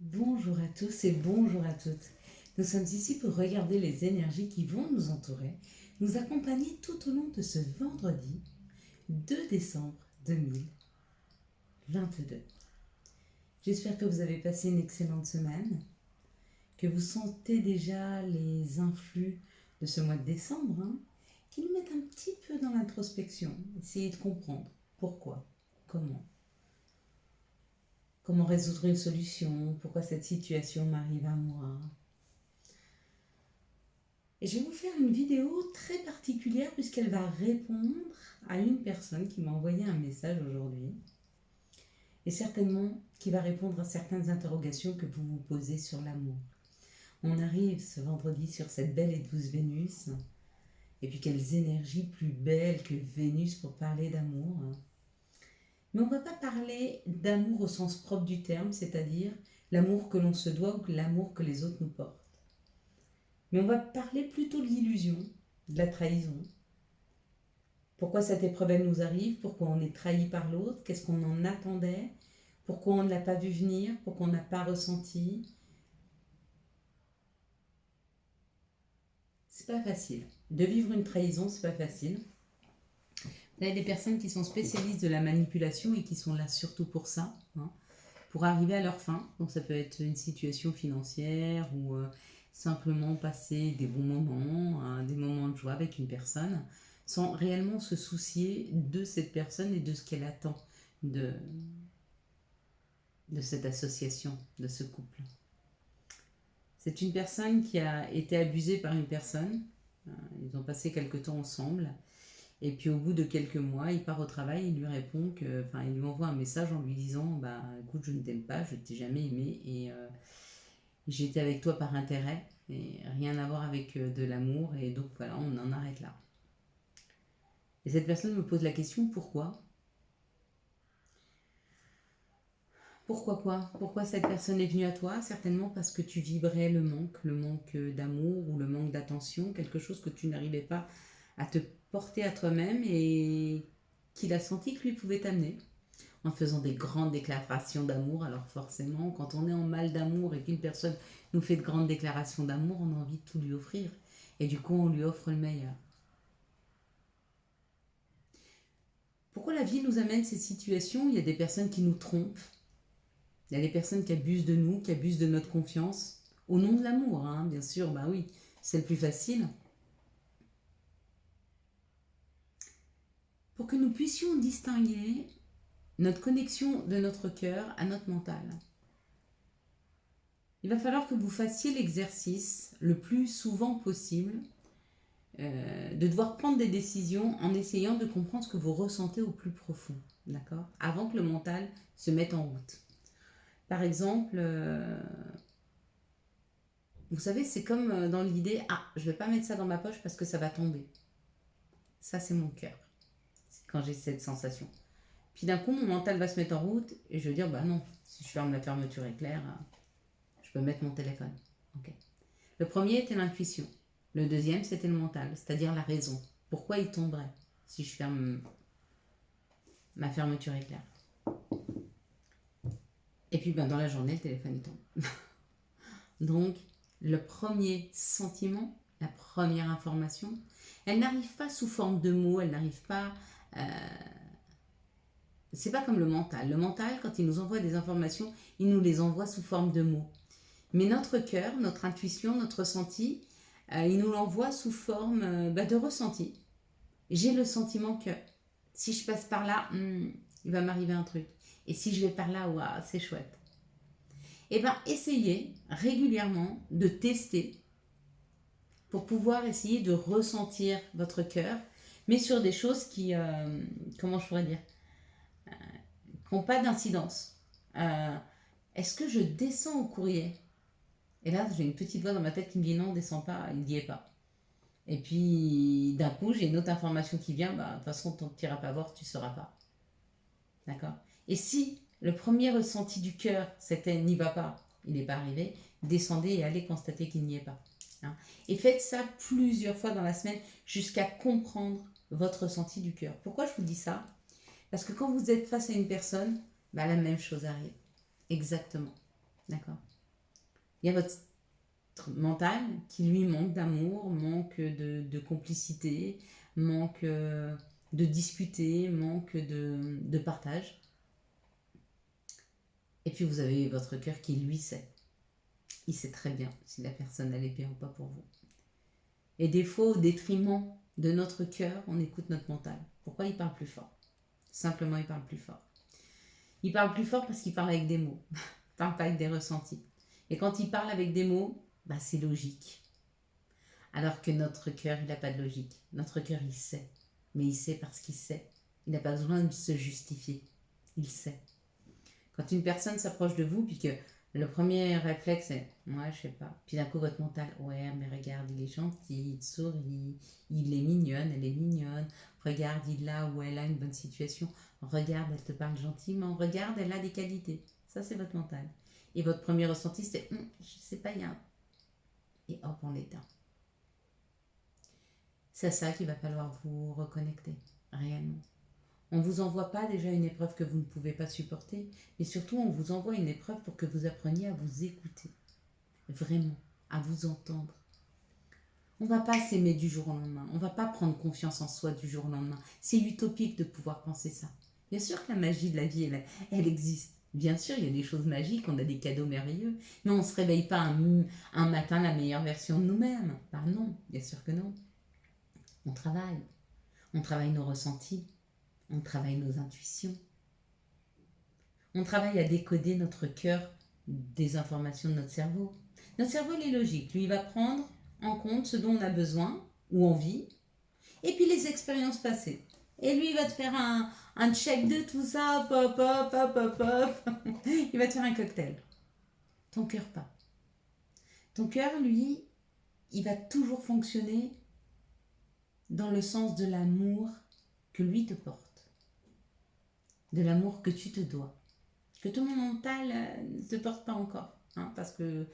Bonjour à tous et bonjour à toutes. Nous sommes ici pour regarder les énergies qui vont nous entourer, nous accompagner tout au long de ce vendredi 2 décembre 2022. J'espère que vous avez passé une excellente semaine, que vous sentez déjà les influx de ce mois de décembre, qui nous mettent un petit peu dans l'introspection. Essayez de comprendre pourquoi, comment. Comment résoudre une solution, pourquoi cette situation m'arrive à moi. Et je vais vous faire une vidéo très particulière puisqu'elle va répondre à une personne qui m'a envoyé un message aujourd'hui et certainement qui va répondre à certaines interrogations que vous vous posez sur l'amour. On arrive ce vendredi sur cette belle et douce Vénus, et puis quelles énergies plus belles que Vénus pour parler d'amour. Mais on ne va pas parler d'amour au sens propre du terme, c'est-à-dire l'amour que l'on se doit ou l'amour que les autres nous portent. Mais on va parler plutôt de l'illusion, de la trahison. Pourquoi cette épreuve elle nous arrive, pourquoi on est trahi par l'autre, qu'est-ce qu'on en attendait, pourquoi on ne l'a pas vu venir, pourquoi on n'a pas ressenti. C'est pas facile. De vivre une trahison, c'est pas facile. Vous avez des personnes qui sont spécialistes de la manipulation et qui sont là surtout pour ça, pour arriver à leur fin. Donc ça peut être une situation financière ou simplement passer des bons moments, des moments de joie avec une personne, sans réellement se soucier de cette personne et de ce qu'elle attend de cette association, de ce couple. C'est une personne qui a été abusée par une personne. Ils ont passé quelque temps ensemble. Et puis au bout de quelques mois, il part au travail, il lui répond que, enfin, il lui envoie un message en lui disant, bah, écoute, je ne t'aime pas, je ne t'ai jamais aimé et j'étais avec toi par intérêt et rien à voir avec de l'amour et donc voilà, on en arrête là. Et cette personne me pose la question, pourquoi? Pourquoi quoi? Pourquoi cette personne est venue à toi? Certainement parce que tu vibrais le manque d'amour ou le manque d'attention, quelque chose que tu n'arrivais pas à te porter à toi-même et qu'il a senti que lui pouvait t'amener en faisant des grandes déclarations d'amour. Alors forcément, quand on est en mal d'amour et qu'une personne nous fait de grandes déclarations d'amour, on a envie de tout lui offrir. Et du coup, on lui offre le meilleur. Pourquoi la vie nous amène ces situations? Il y a des personnes qui nous trompent. Il y a des personnes qui abusent de nous, qui abusent de notre confiance. Au nom de l'amour, bien sûr, bah oui, c'est le plus facile. Pour que nous puissions distinguer notre connexion de notre cœur à notre mental. Il va falloir que vous fassiez l'exercice le plus souvent possible de devoir prendre des décisions en essayant de comprendre ce que vous ressentez au plus profond, d'accord? Avant que le mental se mette en route. Par exemple, vous savez, c'est comme dans l'idée, ah, je ne vais pas mettre ça dans ma poche parce que ça va tomber. Ça, c'est mon cœur. C'est quand j'ai cette sensation. Puis d'un coup, mon mental va se mettre en route et je vais dire, bah non, si je ferme la fermeture éclair, je peux mettre mon téléphone. Okay. Le premier était l'intuition. Le deuxième, c'était le mental, c'est-à-dire la raison. Pourquoi il tomberait si je ferme ma fermeture éclair? Et puis dans la journée, le téléphone il tombe. Donc, le premier sentiment, la première information, elle n'arrive pas sous forme de mots, elle n'arrive pas... c'est pas comme le mental. Le mental, quand il nous envoie des informations, il nous les envoie sous forme de mots. Mais notre cœur, notre intuition, notre ressenti, il nous l'envoie sous forme de ressenti. J'ai le sentiment que si je passe par là, il va m'arriver un truc. Et si je vais par là, waouh, c'est chouette. Eh bien, essayez régulièrement de tester pour pouvoir essayer de ressentir votre cœur, mais sur des choses qui, comment je pourrais dire, qui n'ont pas d'incidence. Est-ce que je descends au courrier? Et là, j'ai une petite voix dans ma tête qui me dit non, descends pas, il n'y est pas. Et puis, d'un coup, j'ai une autre information qui vient, bah, de toute façon, tant que tu n'iras pas voir, tu ne sauras pas. D'accord? Et si le premier ressenti du cœur, c'était n'y va pas, il n'est pas arrivé, descendez et allez constater qu'il n'y est pas. Et faites ça plusieurs fois dans la semaine jusqu'à comprendre votre ressenti du cœur. Pourquoi je vous dis ça? Parce que quand vous êtes face à une personne, bah, la même chose arrive. Exactement. D'accord? Il y a votre mental qui lui manque d'amour, manque de complicité, manque de discuter, manque de partage. Et puis vous avez votre cœur qui lui sait. Il sait très bien si la personne elle est bien ou pas pour vous. Et des fois, au détriment de notre cœur, on écoute notre mental. Pourquoi il parle plus fort? Simplement, il parle plus fort. Il parle plus fort parce qu'il parle avec des mots. Il parle pas avec des ressentis. Et quand il parle avec des mots, bah, c'est logique. Alors que notre cœur, il n'a pas de logique. Notre cœur, il sait. Mais il sait parce qu'il sait. Il n'a pas besoin de se justifier. Il sait. Quand une personne s'approche de vous, puis que le premier réflexe c'est moi je sais pas. Puis d'un coup votre mental, ouais mais regarde, il est gentil, il te sourit, il est mignonne, elle est mignonne. Regarde, il a ou elle a une bonne situation. Regarde, elle te parle gentiment. Regarde, elle a des qualités. Ça c'est votre mental. Et votre premier ressenti c'est, je sais pas, il y a un... Et hop, on l'éteint. C'est à ça qu'il va falloir vous reconnecter, réellement. On ne vous envoie pas déjà une épreuve que vous ne pouvez pas supporter, mais surtout on vous envoie une épreuve pour que vous appreniez à vous écouter, vraiment, à vous entendre. On ne va pas s'aimer du jour au lendemain, on ne va pas prendre confiance en soi du jour au lendemain. C'est utopique de pouvoir penser ça. Bien sûr que la magie de la vie, elle existe. Bien sûr, il y a des choses magiques, on a des cadeaux merveilleux, mais on ne se réveille pas un matin la meilleure version de nous-mêmes. Ben non, bien sûr que non. On travaille. On travaille nos ressentis, on travaille nos intuitions. On travaille à décoder notre cœur des informations de notre cerveau. Notre cerveau, il est logique. Lui, il va prendre en compte ce dont on a besoin ou envie, et puis les expériences passées. Et lui, il va te faire un check de tout ça, pop, pop, pop, pop, pop. Il va te faire un cocktail. Ton cœur, pas. Ton cœur, lui, il va toujours fonctionner dans le sens de l'amour que lui te porte, de l'amour que tu te dois, que ton mental ne te porte pas encore, hein, parce que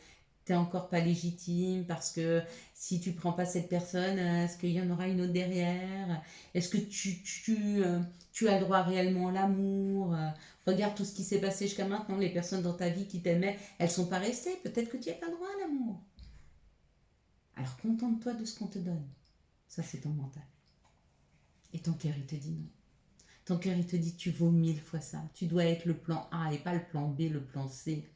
tu n'es encore pas légitime, parce que si tu ne prends pas cette personne, est-ce qu'il y en aura une autre derrière? Est-ce que tu as le droit réellement à l'amour? Regarde tout ce qui s'est passé jusqu'à maintenant, les personnes dans ta vie qui t'aimaient, elles ne sont pas restées, peut-être que tu n'as pas le droit à l'amour. Alors contente-toi de ce qu'on te donne. Ça, c'est ton mental. Et ton cœur, il te dit non. Ton cœur, il te dit tu vaux 1000 fois ça. Tu dois être le plan A et pas le plan B, le plan C.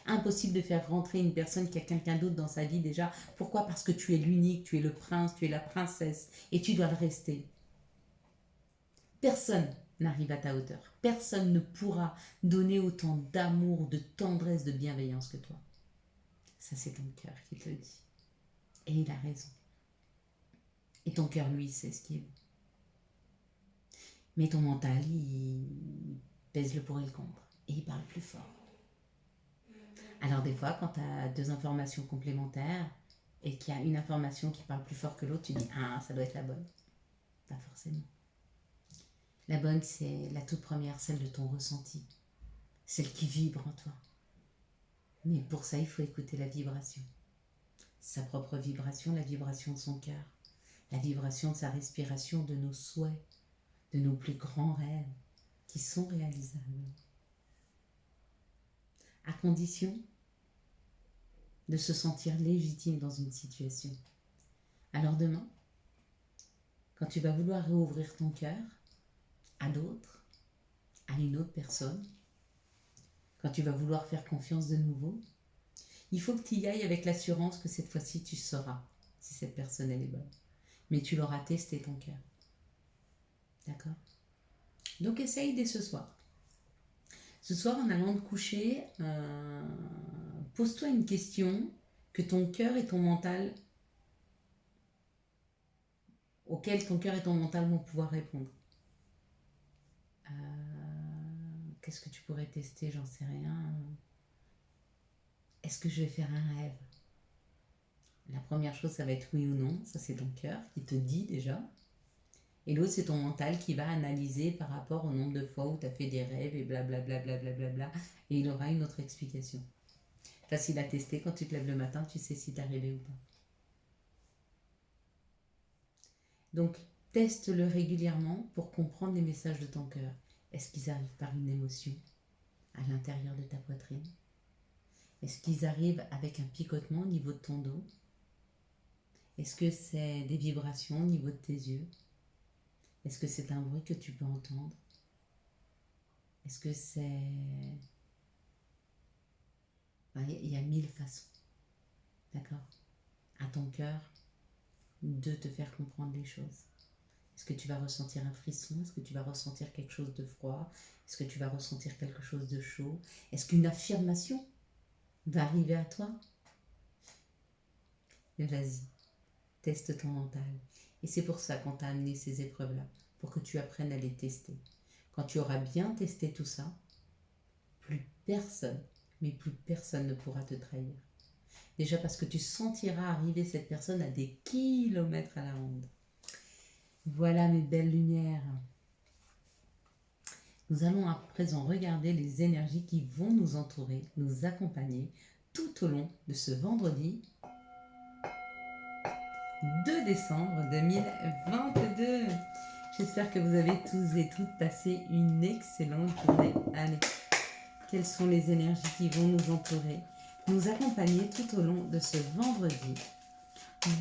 Impossible de faire rentrer une personne qui a quelqu'un d'autre dans sa vie déjà. Pourquoi? Parce que tu es l'unique, tu es le prince, tu es la princesse et tu dois le rester. Personne n'arrive à ta hauteur. Personne ne pourra donner autant d'amour, de tendresse, de bienveillance que toi. Ça, c'est ton cœur qui te le dit. Et il a raison. Et ton cœur, lui, sait ce qu'il veut. Mais ton mental, il pèse le pour et le contre. Et il parle plus fort. Alors des fois, quand tu as deux informations complémentaires et qu'il y a une information qui parle plus fort que l'autre, tu dis ah, ça doit être la bonne. Pas forcément. La bonne, c'est la toute première, celle de ton ressenti, celle qui vibre en toi. Mais pour ça, il faut écouter la vibration. Sa propre vibration, la vibration de son cœur, la vibration de sa respiration, de nos souhaits, de nos plus grands rêves qui sont réalisables. À condition de se sentir légitime dans une situation. Alors demain, quand tu vas vouloir réouvrir ton cœur à d'autres, à une autre personne, quand tu vas vouloir faire confiance de nouveau, il faut que tu y ailles avec l'assurance que cette fois-ci tu sauras si cette personne elle est bonne. Mais tu l'auras testé ton cœur. D'accord? Donc essaye dès ce soir. Ce soir, en allant te coucher, pose-toi une question que ton cœur et ton mental, auquel ton cœur et ton mental vont pouvoir répondre. Qu'est-ce que tu pourrais tester? J'en sais rien. Est-ce que je vais faire un rêve? La première chose, ça va être oui ou non. Ça, c'est ton cœur qui te dit déjà. Et l'autre, c'est ton mental qui va analyser par rapport au nombre de fois où tu as fait des rêves et blablabla. Et il aura une autre explication. Facile à tester, quand tu te lèves le matin, tu sais si t'es rêvé ou pas. Donc, teste-le régulièrement pour comprendre les messages de ton cœur. Est-ce qu'ils arrivent par une émotion à l'intérieur de ta poitrine? Est-ce qu'ils arrivent avec un picotement au niveau de ton dos? Est-ce que c'est des vibrations au niveau de tes yeux? Est-ce que c'est un bruit que tu peux entendre? Est-ce que c'est... Il y a mille façons, d'accord? À ton cœur de te faire comprendre les choses. Est-ce que tu vas ressentir un frisson? Est-ce que tu vas ressentir quelque chose de froid? Est-ce que tu vas ressentir quelque chose de chaud? Est-ce qu'une affirmation va arriver à toi? Mais vas-y, teste ton mental. Et c'est pour ça qu'on t'a amené ces épreuves-là, pour que tu apprennes à les tester. Quand tu auras bien testé tout ça, plus personne, mais plus personne ne pourra te trahir. Déjà parce que tu sentiras arriver cette personne à des kilomètres à la ronde. Voilà mes belles lumières. Nous allons à présent regarder les énergies qui vont nous entourer, nous accompagner tout au long de ce vendredi 2 décembre 2022. J'espère que vous avez tous et toutes passé une excellente journée. Allez, quelles sont les énergies qui vont nous entourer, nous accompagner tout au long de ce vendredi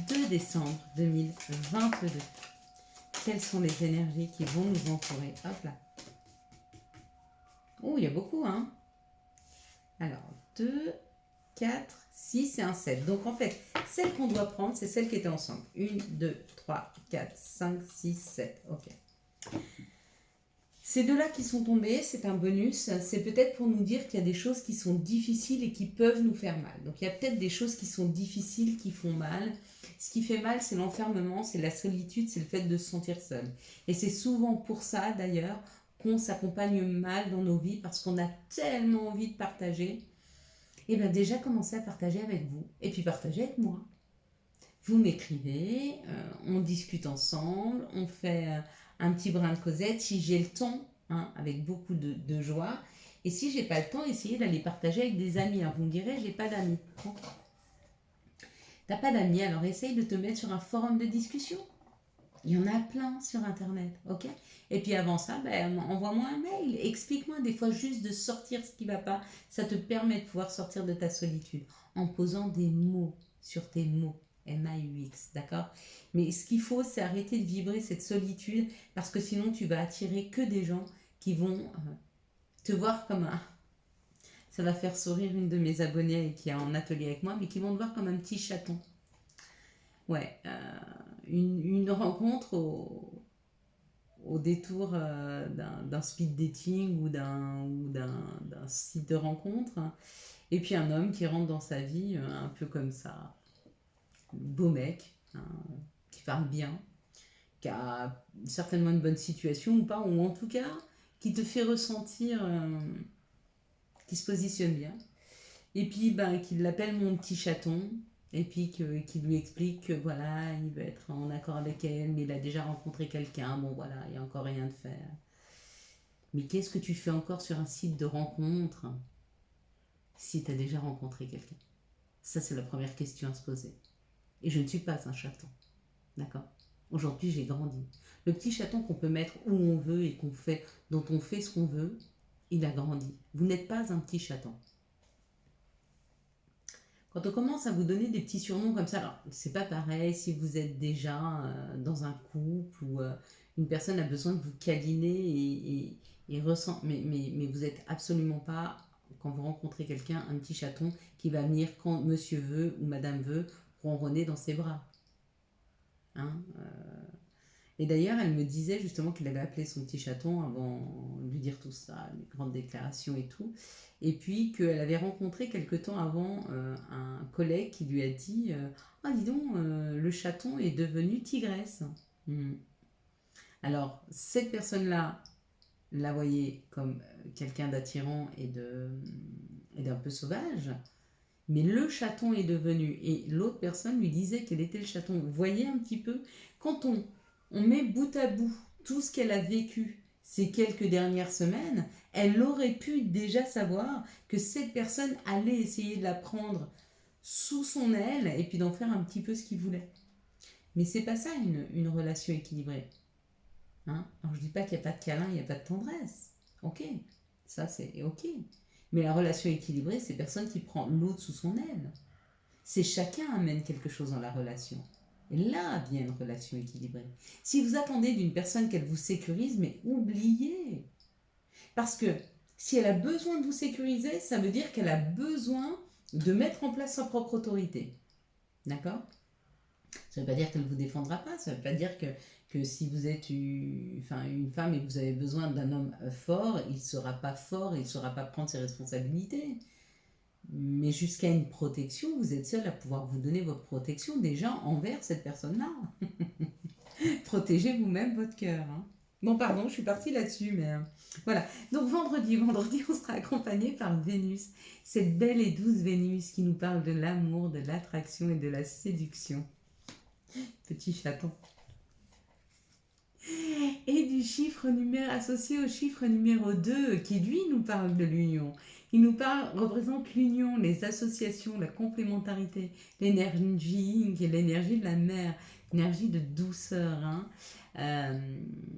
2 décembre 2022. Quelles sont les énergies qui vont nous entourer? Hop là. Oh, il y a beaucoup, hein? Alors, 2, 4, 6 et un 7. Donc, en fait, celle qu'on doit prendre, c'est celle qui était ensemble. 1, 2, 3, 4, 5, 6, 7. Ok. Ces deux-là qui sont tombés, c'est un bonus. C'est peut-être pour nous dire qu'il y a des choses qui sont difficiles et qui peuvent nous faire mal. Donc, il y a peut-être des choses qui sont difficiles, qui font mal. Ce qui fait mal, c'est l'enfermement, c'est la solitude, c'est le fait de se sentir seul. Et c'est souvent pour ça, d'ailleurs, qu'on s'accompagne mal dans nos vies, parce qu'on a tellement envie de partager. Et bien déjà, commencez à partager avec vous, et puis partager avec moi. Vous m'écrivez, on discute ensemble, on fait un petit brin de causette, si j'ai le temps, hein, avec beaucoup de joie. Et si j'ai pas le temps, essayez d'aller partager avec des amis. Hein. Vous me direz, j'ai pas d'amis. T'as pas d'amis, alors essaye de te mettre sur un forum de discussion. Il y en a plein sur Internet, ok? Et puis avant ça, ben, envoie-moi un mail, explique-moi des fois juste de sortir ce qui ne va pas. Ça te permet de pouvoir sortir de ta solitude en posant des mots sur tes mots, M-A-U-X, d'accord? Mais ce qu'il faut, c'est arrêter de vibrer cette solitude parce que sinon tu vas attirer que des gens qui vont te voir comme un... Ça va faire sourire une de mes abonnées qui est en atelier avec moi, mais qui vont te voir comme un petit chaton. Ouais, une rencontre au détour d'un speed dating ou d'un site de rencontre. Et puis un homme qui rentre dans sa vie un peu comme ça. Beau mec, hein, qui parle bien, qui a certainement une bonne situation ou pas, ou en tout cas qui te fait ressentir, qui se positionne bien. Et puis ben, qu'il l'appelle mon petit chaton. Et puis qu'il lui explique que voilà, il veut être en accord avec elle, mais il a déjà rencontré quelqu'un, bon voilà, il n'y a encore rien de faire. Mais qu'est-ce que tu fais encore sur un site de rencontre si tu as déjà rencontré quelqu'un? Ça, c'est la première question à se poser. Et je ne suis pas un chaton, d'accord? Aujourd'hui, j'ai grandi. Le petit chaton qu'on peut mettre où on veut et dont on fait ce qu'on veut, il a grandi. Vous n'êtes pas un petit chaton. Quand on commence à vous donner des petits surnoms comme ça, alors c'est pas pareil si vous êtes déjà dans un couple ou une personne a besoin de vous câliner et ressent, mais vous êtes absolument pas, quand vous rencontrez quelqu'un, un petit chaton qui va venir quand monsieur veut ou madame veut ronronner dans ses bras. Hein, et d'ailleurs, elle me disait justement qu'il avait appelé son petit chaton avant de lui dire tout ça, les grandes déclarations et tout. Et puis qu'elle avait rencontré quelque temps avant un collègue qui lui a dit ah, dis donc, le chaton est devenu tigresse. Alors, cette personne-là la voyait comme quelqu'un d'attirant et d'un peu sauvage. Mais le chaton est devenu, et l'autre personne lui disait qu'elle était le chaton. Vous voyez un petit peu, quand on met bout à bout tout ce qu'elle a vécu ces quelques dernières semaines, elle aurait pu déjà savoir que cette personne allait essayer de la prendre sous son aile et puis d'en faire un petit peu ce qu'il voulait. Mais c'est pas ça une relation équilibrée. Hein? Alors je dis pas qu'il n'y a pas de câlin, il n'y a pas de tendresse. Ok, ça c'est ok. Mais la relation équilibrée, c'est personne qui prend l'autre sous son aile. C'est chacun amène quelque chose dans la relation. Et là vient une relation équilibrée. Si vous attendez d'une personne qu'elle vous sécurise, mais oubliez. Parce que si elle a besoin de vous sécuriser, ça veut dire qu'elle a besoin de mettre en place sa propre autorité. D'accord? Ça ne veut pas dire qu'elle ne vous défendra pas, ça ne veut pas dire que si vous êtes une femme et que vous avez besoin d'un homme fort, il ne sera pas fort et il ne saura pas prendre ses responsabilités. Mais jusqu'à une protection, vous êtes seul à pouvoir vous donner votre protection déjà envers cette personne-là. Protégez vous-même votre cœur. Hein. Bon, pardon, je suis partie là-dessus, mais voilà. Donc vendredi, on sera accompagné par Vénus, cette belle et douce Vénus qui nous parle de l'amour, de l'attraction et de la séduction. Petit chaton. Et du chiffre numéro associé au chiffre numéro 2 qui lui nous parle de l'union. Il nous représente l'union, les associations, la complémentarité, l'énergie qui est l'énergie de la mer, l'énergie de douceur. Hein.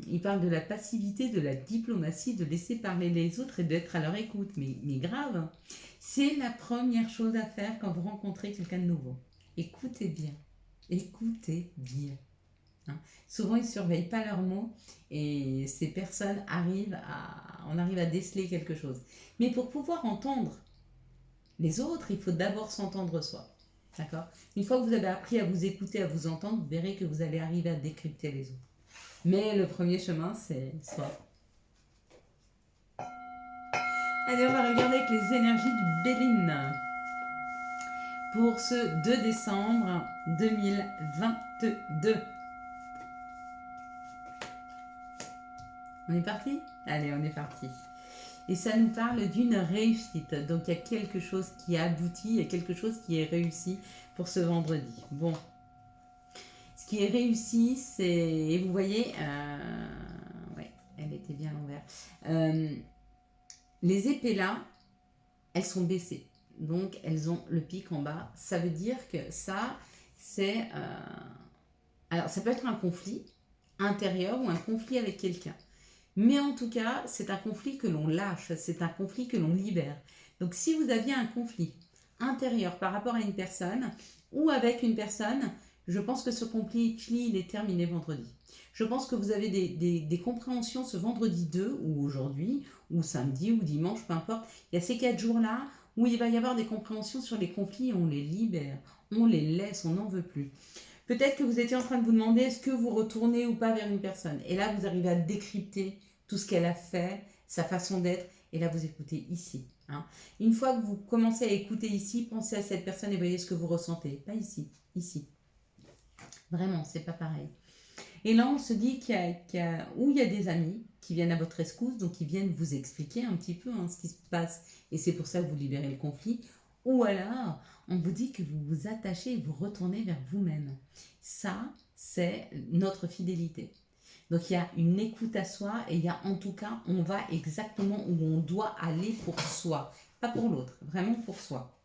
Il parle de la passivité, de la diplomatie, de laisser parler les autres et d'être à leur écoute. Mais grave, c'est la première chose à faire quand vous rencontrez quelqu'un de nouveau. Écoutez bien. Écoutez bien. Hein. Souvent, ils ne surveillent pas leurs mots et ces personnes on arrive à déceler quelque chose. Mais pour pouvoir entendre les autres, il faut d'abord s'entendre soi. D'accord? Une fois que vous avez appris à vous écouter, à vous entendre, vous verrez que vous allez arriver à décrypter les autres. Mais le premier chemin, c'est soi. Allez, on va regarder avec les énergies du Béline pour ce 2 décembre 2022. On est parti? Allez, on est parti. Et ça nous parle d'une réussite. Donc il y a quelque chose qui a abouti, il y a quelque chose qui est réussi pour ce vendredi. Bon. Ce qui est réussi, c'est... Et vous voyez... Ouais, elle était bien à l'envers. Les épées là, elles sont baissées. Donc elles ont le pic en bas. Ça veut dire que ça, c'est... Alors ça peut être un conflit intérieur ou un conflit avec quelqu'un. Mais en tout cas, c'est un conflit que l'on lâche, c'est un conflit que l'on libère. Donc si vous aviez un conflit intérieur par rapport à une personne ou avec une personne, je pense que ce conflit, il est terminé vendredi. Je pense que vous avez des compréhensions ce vendredi 2 ou aujourd'hui, ou samedi ou dimanche, peu importe. Il y a ces 4 jours-là où il va y avoir des compréhensions sur les conflits et on les libère, on les laisse, on n'en veut plus. Peut-être que vous étiez en train de vous demander est-ce que vous retournez ou pas vers une personne. Et là, vous arrivez à décrypter tout ce qu'elle a fait, sa façon d'être. Et là, vous écoutez ici. Hein. Une fois que vous commencez à écouter ici, pensez à cette personne et voyez ce que vous ressentez. Pas ici, ici. Vraiment, c'est pas pareil. Et là, on se dit qu'il y a des amis qui viennent à votre rescousse, donc qui viennent vous expliquer un petit peu ce qui se passe. Et c'est pour ça que vous libérez le conflit. Ou alors, on vous dit que vous vous attachez et vous retournez vers vous-même. Ça, c'est notre fidélité. Donc, il y a une écoute à soi et il y a en tout cas, on va exactement où on doit aller pour soi. Pas pour l'autre, vraiment pour soi.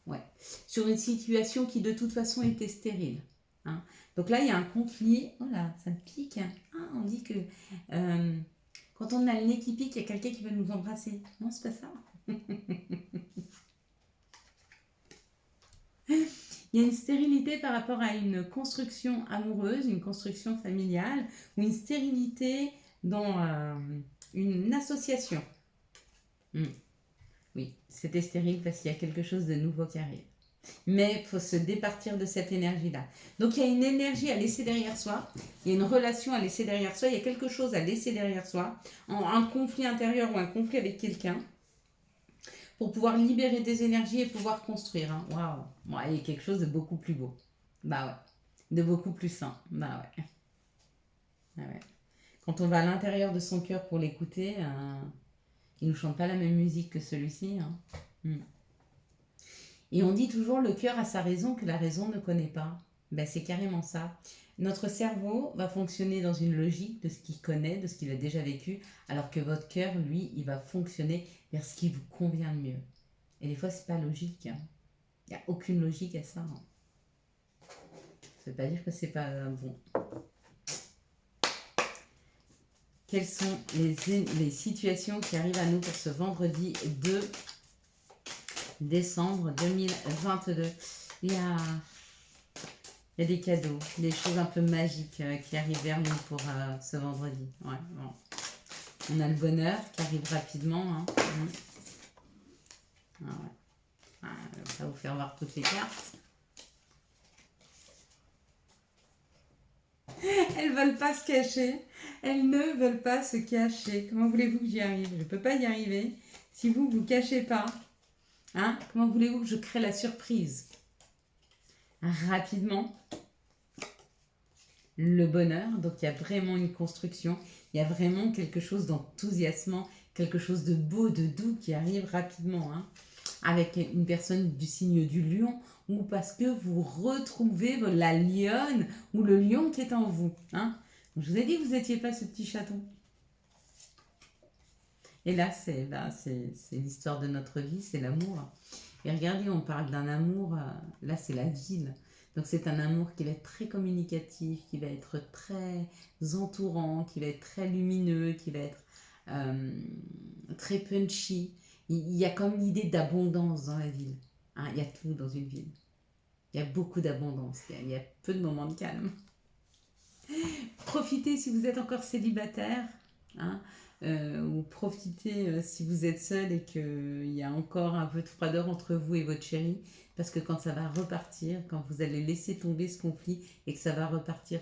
Ouais. Sur une situation qui de toute façon était stérile. Hein. Donc là, il y a un conflit. Oh là, ça me pique. Ah, on dit que quand on a le nez qui pique, il y a quelqu'un qui veut nous embrasser. Non, c'est pas ça. Il y a une stérilité par rapport à une construction amoureuse, une construction familiale, ou une stérilité dans une association. Oui, c'était stérile parce qu'il y a quelque chose de nouveau qui arrive. Mais il faut se départir de cette énergie-là. Donc il y a une énergie à laisser derrière soi, il y a une relation à laisser derrière soi, il y a quelque chose à laisser derrière soi, un conflit intérieur ou un conflit avec quelqu'un, pour pouvoir libérer des énergies et pouvoir construire. Hein. Waouh, ouais, il y a quelque chose de beaucoup plus beau. Bah ouais, de beaucoup plus sain. Bah ouais. Ah ouais. Quand on va à l'intérieur de son cœur pour l'écouter, il ne nous chante pas la même musique que celui-ci. Hein. Et on dit toujours le cœur a sa raison que la raison ne connaît pas. Ben, c'est carrément ça. Notre cerveau va fonctionner dans une logique de ce qu'il connaît, de ce qu'il a déjà vécu, alors que votre cœur, lui, il va fonctionner vers ce qui vous convient le mieux. Et des fois, c'est pas logique. Hein. Il n'y a aucune logique à ça. Hein. Ça ne veut pas dire que c'est pas bon. Quelles sont les situations qui arrivent à nous pour ce vendredi 2 décembre 2022? Il y a des cadeaux, des choses un peu magiques qui arrivent vers nous pour ce vendredi. Ouais, bon. On a le bonheur qui arrive rapidement. Hein. Ah ouais. Ça va vous faire voir toutes les cartes. Elles veulent pas se cacher. Elles ne veulent pas se cacher. Comment voulez-vous que j'y arrive? Je ne peux pas y arriver si vous ne vous cachez pas. Hein? Comment voulez-vous que je crée la surprise? Rapidement. Le bonheur. Donc, il y a vraiment une construction. Il y a vraiment quelque chose d'enthousiasmant, quelque chose de beau, de doux qui arrive rapidement. Hein? Avec une personne du signe du lion, ou parce que vous retrouvez la lionne ou le lion qui est en vous. Hein? Je vous ai dit que vous n'étiez pas ce petit chaton. Et là, c'est l'histoire de notre vie, c'est l'amour. Et regardez, on parle d'un amour, là c'est la ville. Donc c'est un amour qui va être très communicatif, qui va être très entourant, qui va être très lumineux, qui va être très punchy. Il y a comme l'idée d'abondance dans la ville. Hein, il y a tout dans une ville. Il y a beaucoup d'abondance. Il y a peu de moments de calme. Profitez si vous êtes encore célibataire. Hein, ou profitez si vous êtes seul et qu'il y a encore un peu de froideur entre vous et votre chéri. Parce que quand ça va repartir, quand vous allez laisser tomber ce conflit et que ça va repartir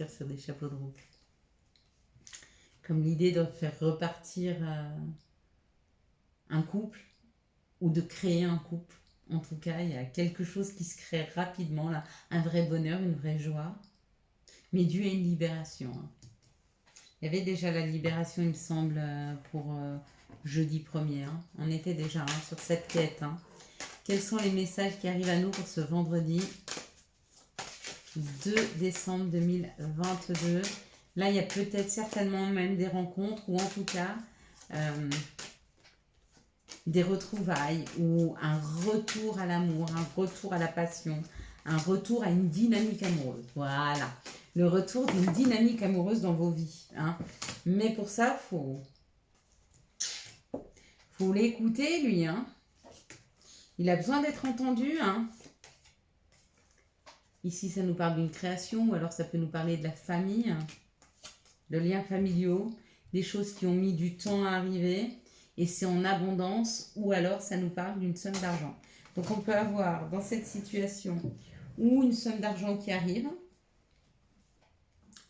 sur des chapeaux de roue. Comme l'idée de faire repartir un couple ou de créer un couple. En tout cas, il y a quelque chose qui se crée rapidement, là, un vrai bonheur, une vraie joie, mais dû à une libération. Hein. Il y avait déjà la libération, il me semble, pour jeudi 1er. Hein. On était déjà sur cette quête. Hein. Quels sont les messages qui arrivent à nous pour ce vendredi 2 décembre 2022? Là, il y a peut-être certainement même des rencontres, ou en tout cas des retrouvailles, ou un retour à l'amour, un retour à la passion, un retour à une dynamique amoureuse. Voilà, le retour d'une dynamique amoureuse dans vos vies. Hein. Mais pour ça, faut l'écouter, lui. Hein. Il a besoin d'être entendu. Hein. Ici, ça nous parle d'une création, ou alors ça peut nous parler de la famille, hein. De liens familiaux, des choses qui ont mis du temps à arriver, et c'est en abondance, ou alors ça nous parle d'une somme d'argent. Donc on peut avoir dans cette situation ou une somme d'argent qui arrive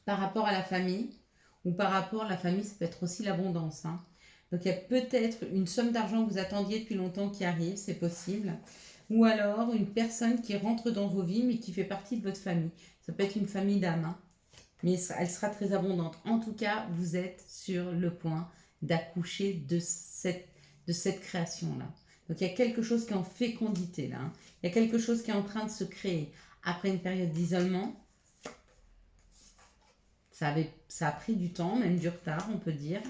par rapport à la famille, ou par rapport à la famille, ça peut être aussi l'abondance. Hein. Donc il y a peut-être une somme d'argent que vous attendiez depuis longtemps qui arrive, c'est possible. Ou alors une personne qui rentre dans vos vies mais qui fait partie de votre famille. Ça peut être une famille d'âmes, hein, mais elle sera très abondante. En tout cas, vous êtes sur le point d'accoucher de cette création-là. Donc il y a quelque chose qui est en fécondité là. Hein. Il y a quelque chose qui est en train de se créer. Après une période d'isolement, ça a pris du temps, même du retard, on peut dire.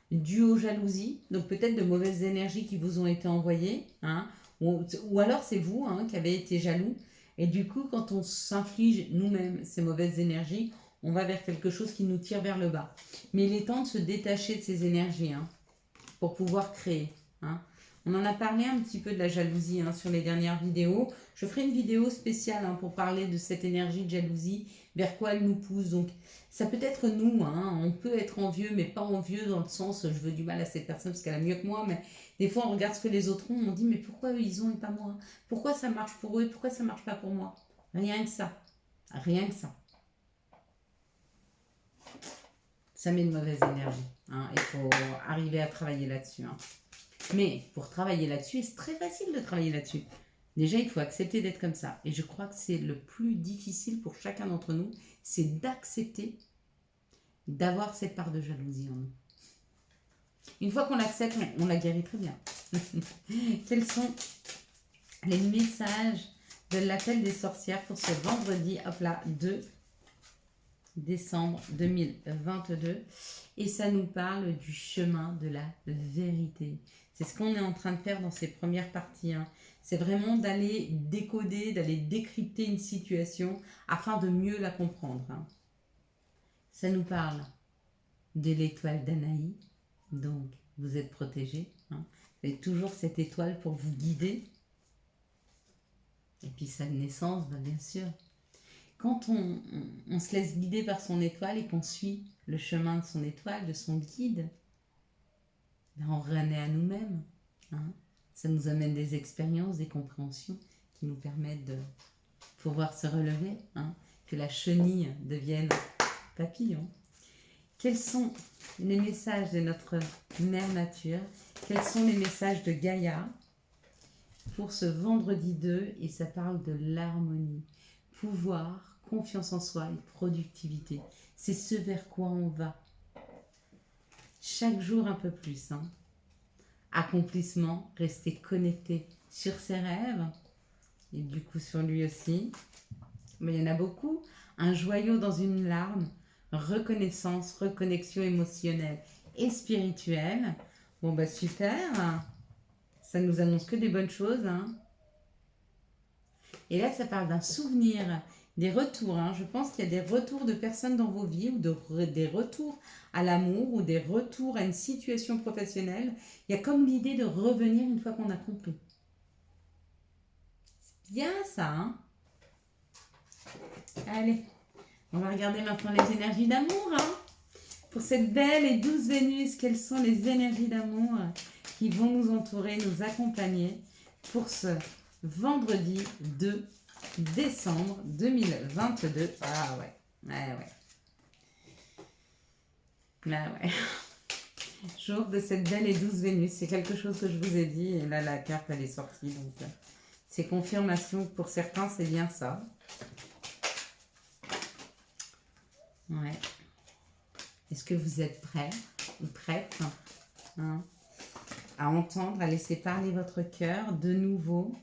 Dû aux jalousies, donc peut-être de mauvaises énergies qui vous ont été envoyées. Hein, ou alors c'est vous qui avez été jaloux. Et du coup, quand on s'inflige nous-mêmes ces mauvaises énergies, on va vers quelque chose qui nous tire vers le bas. Mais il est temps de se détacher de ces énergies pour pouvoir créer. Hein. On en a parlé un petit peu de la jalousie sur les dernières vidéos. Je ferai une vidéo spéciale pour parler de cette énergie de jalousie, vers quoi elle nous pousse. Donc, ça peut être nous. On peut être envieux, mais pas envieux dans le sens je veux du mal à cette personne parce qu'elle a mieux que moi. Mais des fois, on regarde ce que les autres ont, on dit mais pourquoi eux ils ont et pas moi? Pourquoi ça marche pour eux et pourquoi ça marche pas pour moi? Rien que ça. Rien que ça. Ça met une mauvaise énergie. Il faut arriver à travailler là-dessus. Mais pour travailler là-dessus, c'est très facile de travailler là-dessus. Déjà, il faut accepter d'être comme ça. Et je crois que c'est le plus difficile pour chacun d'entre nous, c'est d'accepter d'avoir cette part de jalousie en nous. Une fois qu'on l'accepte, on la guérit très bien. Quels sont les messages de l'appel des sorcières pour ce vendredi, 2 décembre 2022? Et ça nous parle du chemin de la vérité. C'est ce qu'on est en train de faire dans ces premières parties. C'est vraiment d'aller décoder, d'aller décrypter une situation afin de mieux la comprendre. Ça nous parle de l'étoile d'Anaï, donc vous êtes protégé. Hein. Vous avez toujours cette étoile pour vous guider. Et puis sa naissance, bien sûr. Quand on se laisse guider par son étoile et qu'on suit le chemin de son étoile, de son guide, on renaît à nous-mêmes. Hein. Ça nous amène des expériences, des compréhensions qui nous permettent de pouvoir se relever, hein, que la chenille devienne papillon. Quels sont les messages de notre mère nature? Quels sont les messages de Gaïa pour ce vendredi 2? Et ça parle de l'harmonie, pouvoir, confiance en soi et productivité. C'est ce vers quoi on va. Chaque jour un peu plus. Hein. Accomplissement, rester connecté sur ses rêves et du coup sur lui aussi. Mais il y en a beaucoup. Un joyau dans une larme, reconnaissance, reconnexion émotionnelle et spirituelle. Bon bah super, ça nous annonce que des bonnes choses. Hein. Et là ça parle d'un souvenir, des retours. Hein. Je pense qu'il y a des retours de personnes dans vos vies ou des retours à l'amour ou des retours à une situation professionnelle. Il y a comme l'idée de revenir une fois qu'on a compris. C'est bien ça, hein. Allez, on va regarder maintenant les énergies d'amour. Hein. Pour cette belle et douce Vénus, quelles sont les énergies d'amour qui vont nous entourer, nous accompagner pour ce vendredi 2 décembre 2022. Ah ouais. Jour de cette belle et douce Vénus, c'est quelque chose que je vous ai dit et là la carte elle est sortie, donc c'est confirmation. Pour certains c'est bien ça. Ouais. Est-ce que vous êtes prêts ou prêtes, hein, à entendre, à laisser parler votre cœur de nouveau?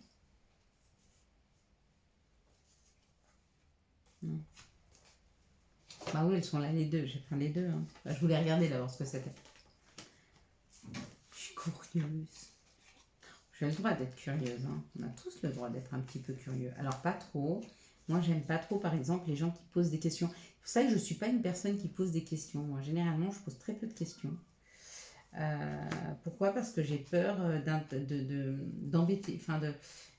Bah oui, elles sont là les deux, j'ai pris les deux. Hein. Bah, je voulais regarder d'abord ce que c'était. Je suis curieuse. J'ai le droit d'être curieuse. Hein. On a tous le droit d'être un petit peu curieux. Alors pas trop. Moi, j'aime pas trop, par exemple, les gens qui posent des questions. C'est pour ça que je ne suis pas une personne qui pose des questions. Moi, généralement, je pose très peu de questions. Pourquoi? Parce que j'ai peur d'embêter,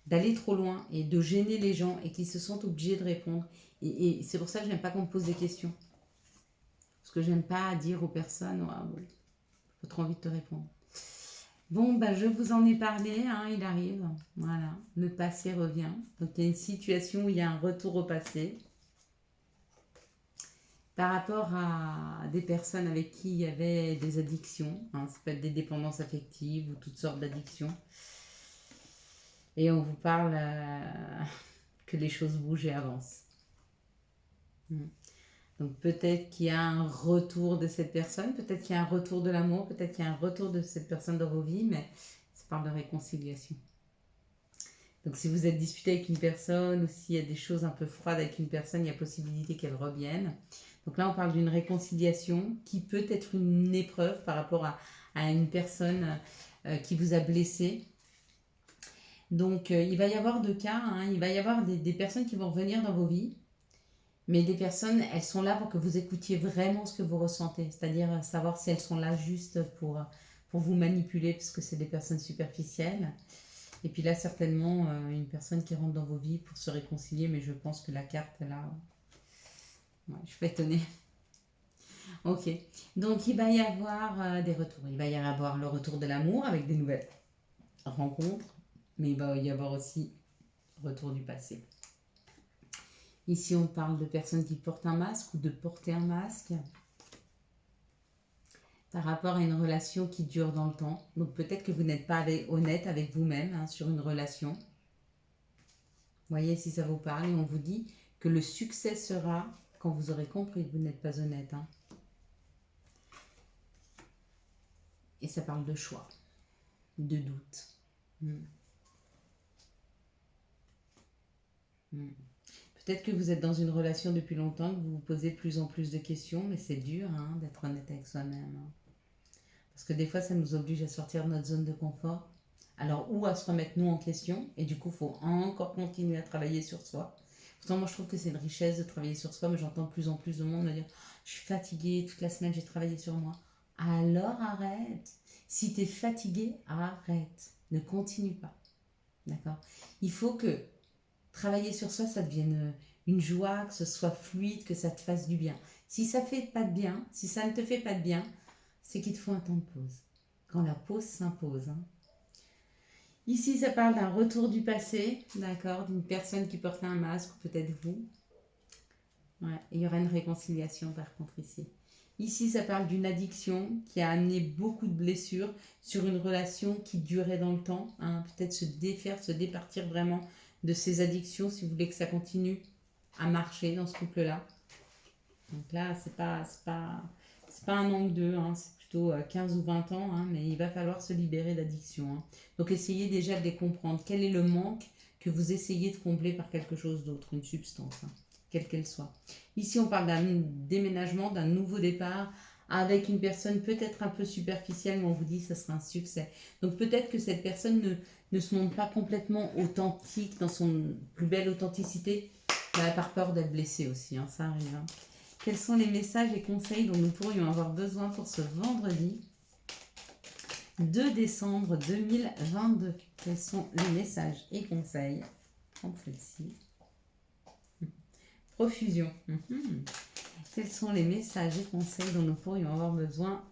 d'aller trop loin et de gêner les gens et qu'ils se sentent obligés de répondre. Et c'est pour ça que j'aime pas qu'on me pose des questions. Parce que j'aime pas dire aux personnes, oh, bon, j'ai pas trop envie de te répondre. Bon, bah, je vous en ai parlé, hein, il arrive. Voilà, le passé revient. Donc, il y a une situation où il y a un retour au passé. Par rapport à des personnes avec qui il y avait des addictions, hein, ça peut être des dépendances affectives ou toutes sortes d'addictions. Et on vous parle que les choses bougent et avancent. Donc peut-être qu'il y a un retour de cette personne, peut-être qu'il y a un retour de l'amour, peut-être qu'il y a un retour de cette personne dans vos vies, mais ça parle de réconciliation. Donc si vous êtes disputé avec une personne ou s'il y a des choses un peu froides avec une personne, il y a possibilité qu'elle revienne. Donc là, on parle d'une réconciliation qui peut être une épreuve par rapport à une personne qui vous a blessé. Donc il va y avoir deux cas, hein. Il va y avoir des personnes qui vont revenir dans vos vies. Mais des personnes, elles sont là pour que vous écoutiez vraiment ce que vous ressentez. C'est-à-dire savoir si elles sont là juste pour vous manipuler, parce que c'est des personnes superficielles. Et puis là, certainement, une personne qui rentre dans vos vies pour se réconcilier. Mais je pense que la carte, là, ouais, je suis pas étonnée. Ok. Donc, il va y avoir des retours. Il va y avoir le retour de l'amour avec des nouvelles rencontres. Mais il va y avoir aussi le retour du passé. Ici, on parle de personnes qui portent un masque ou de porter un masque par rapport à une relation qui dure dans le temps. Donc peut-être que vous n'êtes pas honnête avec vous-même, hein, sur une relation. Voyez si ça vous parle. Et on vous dit que le succès sera quand vous aurez compris que vous n'êtes pas honnête. Hein. Et ça parle de choix, de doute. Peut-être que vous êtes dans une relation depuis longtemps, que vous vous posez de plus en plus de questions, mais c'est dur, hein, d'être honnête avec soi-même. Hein. Parce que des fois, ça nous oblige à sortir de notre zone de confort. Alors, ou à se remettre nous en question, et du coup, il faut encore continuer à travailler sur soi. Pourtant, moi, je trouve que c'est une richesse de travailler sur soi, mais j'entends de plus en plus de monde me dire « je suis fatiguée, toute la semaine j'ai travaillé sur moi. Alors arrête. Si tu es fatigué, arrête. Ne continue pas. D'accord? Il faut que travailler sur soi, ça devienne une joie, que ce soit fluide, que ça te fasse du bien. Si ça fait pas de bien, si ça ne te fait pas de bien, c'est qu'il te faut un temps de pause. Quand la pause s'impose. Hein. Ici, ça parle d'un retour du passé, d'accord, d'une personne qui portait un masque, ou peut-être vous. Ouais, il y aura une réconciliation par contre ici. Ici, ça parle d'une addiction qui a amené beaucoup de blessures sur une relation qui durait dans le temps. Hein. Peut-être se défaire, se départir vraiment de ces addictions si vous voulez que ça continue à marcher dans ce couple-là. Donc là, c'est pas un an ou deux, hein, c'est plutôt 15 ou 20 ans, hein, mais il va falloir se libérer d'addiction. Hein. Donc essayez déjà de les comprendre. Quel est le manque que vous essayez de combler par quelque chose d'autre, une substance, hein, quelle qu'elle soit. Ici, on parle d'un déménagement, d'un nouveau départ avec une personne peut-être un peu superficielle, mais on vous dit que ça sera un succès. Donc peut-être que cette personne ne se montre pas complètement authentique dans son plus belle authenticité, par peur d'être blessée aussi, hein, ça arrive. Hein. Quels sont les messages et conseils dont nous pourrions avoir besoin pour ce vendredi 2 décembre 2022? Quels sont les messages et conseils? Prendre celle-ci. Profusion. Quels sont les messages et conseils dont nous pourrions avoir besoin?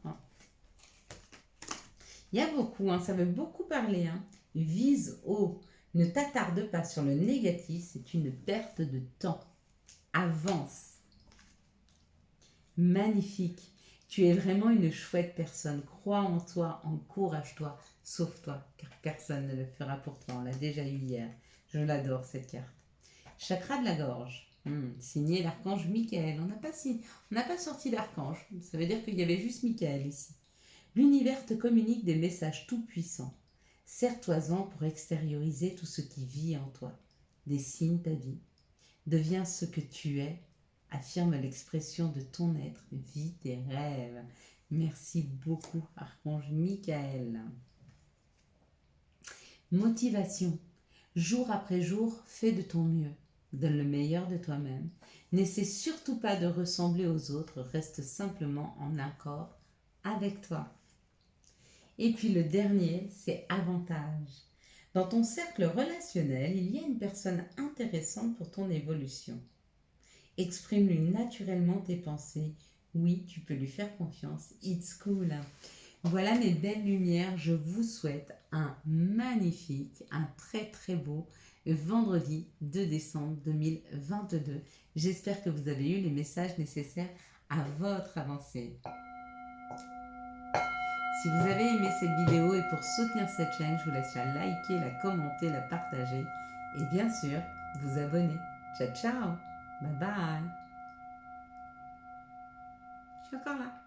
Il y a beaucoup, hein, ça veut beaucoup parler. Hein. Vise haut. Ne t'attarde pas sur le négatif, c'est une perte de temps. Avance. Magnifique. Tu es vraiment une chouette personne. Crois en toi, encourage-toi, sauve-toi, car personne ne le fera pour toi. On l'a déjà eu hier. Je l'adore cette carte. Chakra de la gorge. Signé l'archange Michael. On n'a pas sorti l'archange. Ça veut dire qu'il y avait juste Michael ici. L'univers te communique des messages tout-puissants. Serre-toi-en pour extérioriser tout ce qui vit en toi. Dessine ta vie. Deviens ce que tu es. Affirme l'expression de ton être. Vis tes rêves. Merci beaucoup, archange Michael. Motivation. Jour après jour, fais de ton mieux. Donne le meilleur de toi-même. N'essaie surtout pas de ressembler aux autres. Reste simplement en accord avec toi. Et puis le dernier, c'est avantage. Dans ton cercle relationnel, il y a une personne intéressante pour ton évolution. Exprime-lui naturellement tes pensées. Oui, tu peux lui faire confiance. It's cool. Voilà mes belles lumières. Je vous souhaite un magnifique, un très très beau vendredi 2 décembre 2022. J'espère que vous avez eu les messages nécessaires à votre avancée. Si vous avez aimé cette vidéo et pour soutenir cette chaîne, je vous laisse la liker, la commenter, la partager et bien sûr vous abonner. Ciao ciao, bye bye. Je suis encore là.